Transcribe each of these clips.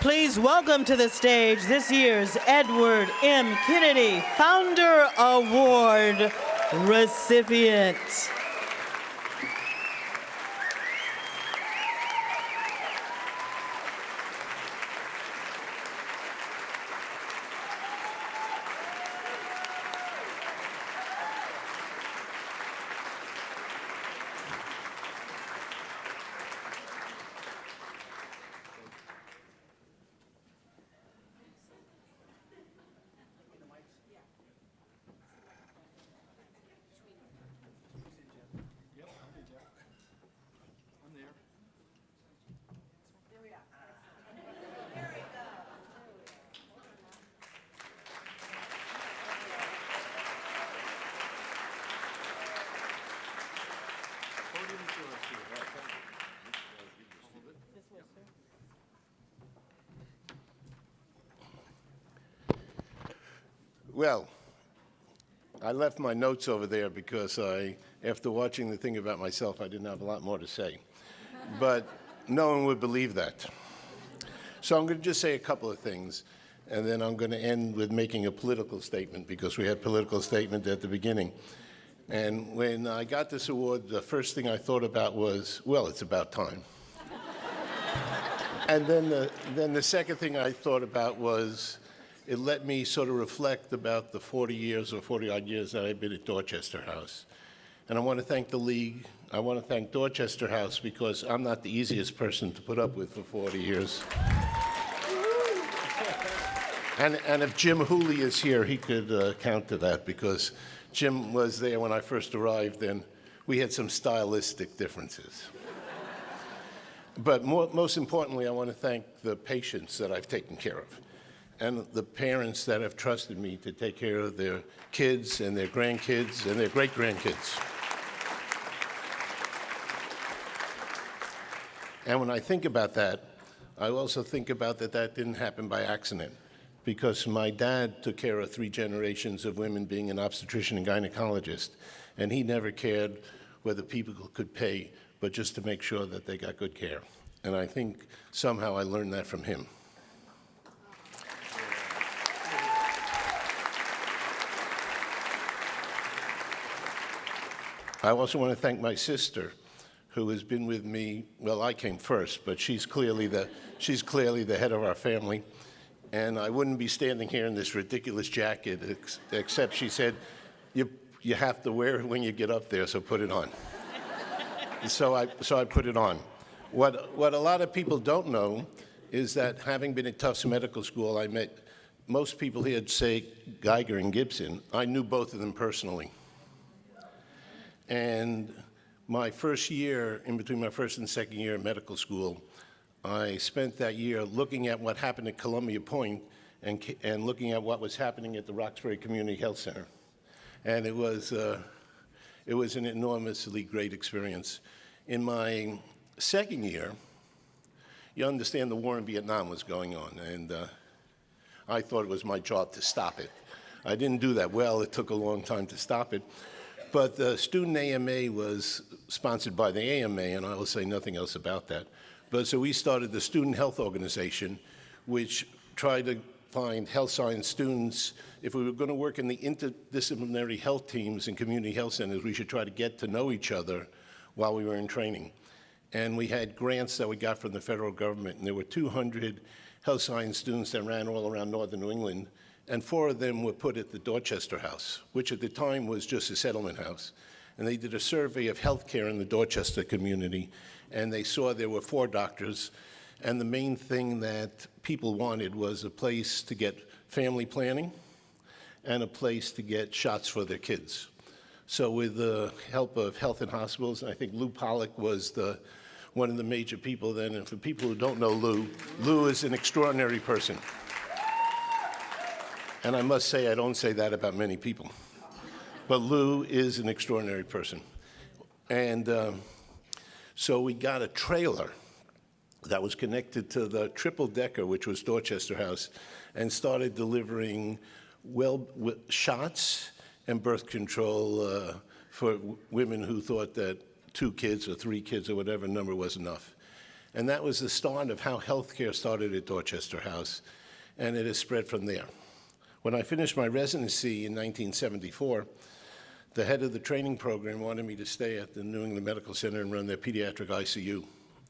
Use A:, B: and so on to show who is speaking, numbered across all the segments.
A: Please welcome to the stage this year's Edward M. Kennedy Founder Award recipient.
B: Well, I left my notes over there because after watching the thing about myself, I didn't have a lot more to say. But no one would believe that. So I'm going to just say a couple of things, and then I'm going to end with making a political statement because we had political statement at the beginning. And when I got this award, the first thing I thought about was, well, it's about time. And then the second thing I thought about was, it let me sort of reflect about the 40 years or 40-odd years that I've been at Dorchester House. And I want to thank the League. I want to thank Dorchester House because I'm not the easiest person to put up with for 40 years. And if Jim Hooley is here, he could counter that because Jim was there when I first arrived and we had some stylistic differences. But most importantly, I want to thank the patients that I've taken care of, and the parents that have trusted me to take care of their kids and their grandkids and their great-grandkids. And when I think about that, I also think about that didn't happen by accident, because my dad took care of 3 generations of women being an obstetrician and gynecologist, and he never cared whether people could pay, but just to make sure that they got good care. And I think somehow I learned that from him. I also want to thank my sister, who has been with me. Well, I came first, but she's clearly the head of our family. And I wouldn't be standing here in this ridiculous jacket, except she said, you have to wear it when you get up there, so put it on. So I put it on. What a lot of people don't know is that having been at Tufts Medical School, I met most people here, say Geiger and Gibson. I knew both of them personally. And my first year, in between my first and second year at medical school, I spent that year looking at what happened at Columbia Point and looking at what was happening at the Roxbury Community Health Center. And it was an enormously great experience. In my second year, you understand the war in Vietnam was going on, and I thought it was my job to stop it. I didn't do that well. It took a long time to stop it. But the student AMA was sponsored by the AMA, and I will say nothing else about that. But so we started the Student Health Organization, which tried to find health science students. If we were going to work in the interdisciplinary health teams and community health centers, we should try to get to know each other while we were in training. And we had grants that we got from the federal government, and there were 200 health science students that ran all around northern New England, and 4 of them were put at the Dorchester House, which at the time was just a settlement house. And they did a survey of healthcare in the Dorchester community, and they saw there were 4 doctors, and the main thing that people wanted was a place to get family planning and a place to get shots for their kids. So with the help of Health and Hospitals, I think Lou Pollack was one of the major people then, and for people who don't know Lou is an extraordinary person. And I must say, I don't say that about many people. But Lou is an extraordinary person. And so we got a trailer that was connected to the triple-decker, which was Dorchester House, and started delivering shots and birth control for women who thought that 2 kids or 3 kids or whatever number was enough. And that was the start of how healthcare started at Dorchester House, and it has spread from there. When I finished my residency in 1974, the head of the training program wanted me to stay at the New England Medical Center and run their pediatric ICU.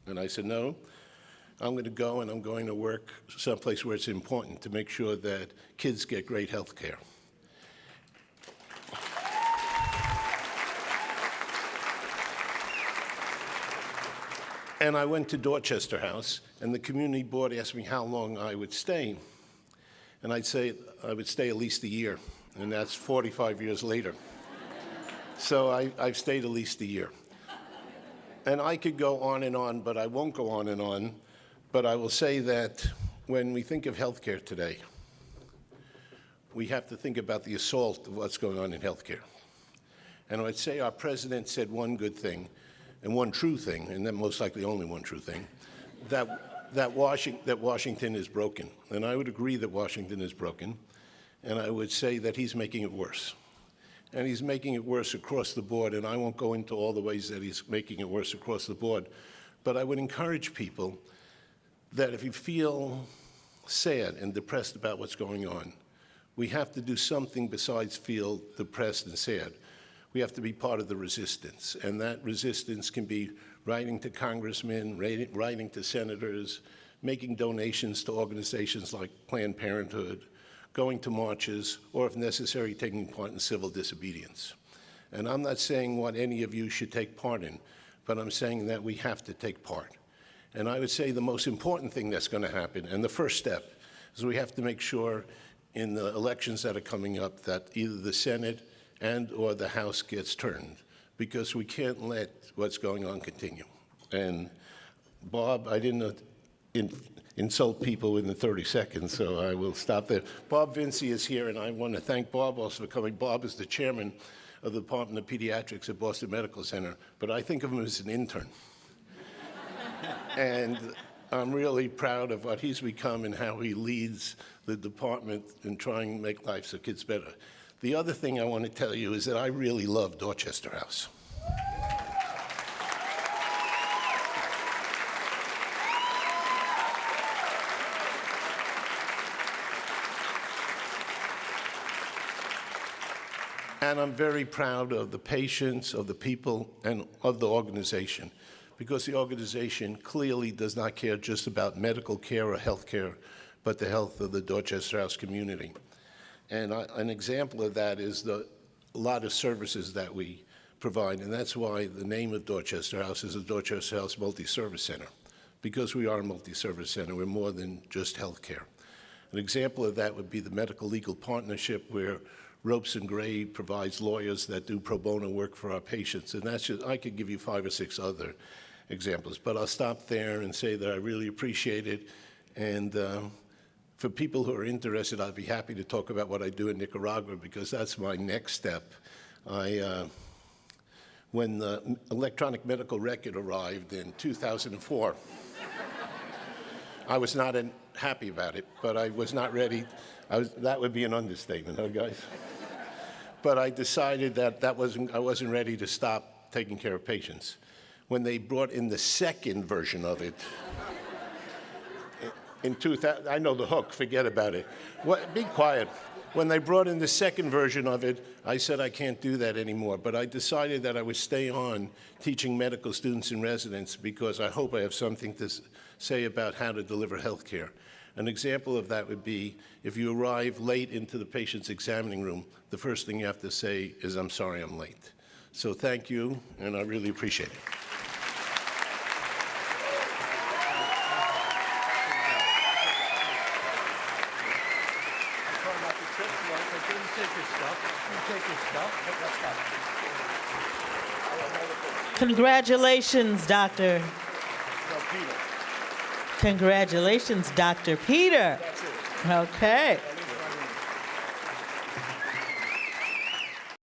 B: And I said, no, I'm going to go and I'm going to work someplace where it's important to make sure that kids get great health care. And I went to Dorchester House, and the community board asked me how long I would stay. And I'd say I would stay at least a year, and that's 45 years later. So I've stayed at least a year. And I could go on, but I won't go on. But I will say that when we think of healthcare today, we have to think about the assault of what's going on in healthcare. And I would say our president said one good thing, and one true thing, and then most likely only one true thing, that Washington is broken. And I would agree that Washington is broken, and I would say that he's making it worse. And he's making it worse across the board, and I won't go into all the ways that he's making it worse across the board, but I would encourage people that if you feel sad and depressed about what's going on, we have to do something besides feel depressed and sad. We have to be part of the resistance, and that resistance can be writing to congressmen, writing to senators, making donations to organizations like Planned Parenthood, going to marches, or if necessary, taking part in civil disobedience. And I'm not saying what any of you should take part in, but I'm saying that we have to take part. And I would say the most important thing that's going to happen, and the first step, is we have to make sure in the elections that are coming up that either the Senate and or the House gets turned, because we can't let what's going on continue. And Bob, I didn't insult people within 30 seconds, so I will stop there. Bob Vinci is here, and I want to thank Bob also for coming. Bob is the chairman of the Department of Pediatrics at Boston Medical Center, but I think of him as an intern. And I'm really proud of what he's become and how he leads the department in trying to make lives of kids better. The other thing I want to tell you is that I really love Dorchester House. And I'm very proud of the patients, of the people, and of the organization, because the organization clearly does not care just about medical care or health care, but the health of the Dorchester House community. And an example of that is a lot of services that we provide, and that's why the name of Dorchester House is the Dorchester House Multi-Service Center, because we are a multi-service center. We're more than just health care. An example of that would be the Medical Legal Partnership, where Ropes and Gray provides lawyers that do pro bono work for our patients. And that's just, I could give you 5 or 6 other examples, but I'll stop there and say that I really appreciate it. And for people who are interested, I'd be happy to talk about what I do in Nicaragua, because that's my next step. When the electronic medical record arrived in 2004, I was not happy about it, but I was not ready. That would be an understatement, huh, guys? But I decided that I wasn't ready to stop taking care of patients. When they brought in the second version of it, in 2000, I know the hook, forget about it. Be quiet. When they brought in the second version of it, I said I can't do that anymore. But I decided that I would stay on teaching medical students and residents, because I hope I have something to say about how to deliver health care. An example of that would be if you arrive late into the patient's examining room, the first thing you have to say is, "I'm sorry I'm late." So thank you, and I really appreciate it.
A: Congratulations, Doctor. Congratulations, Dr. Peter. Okay.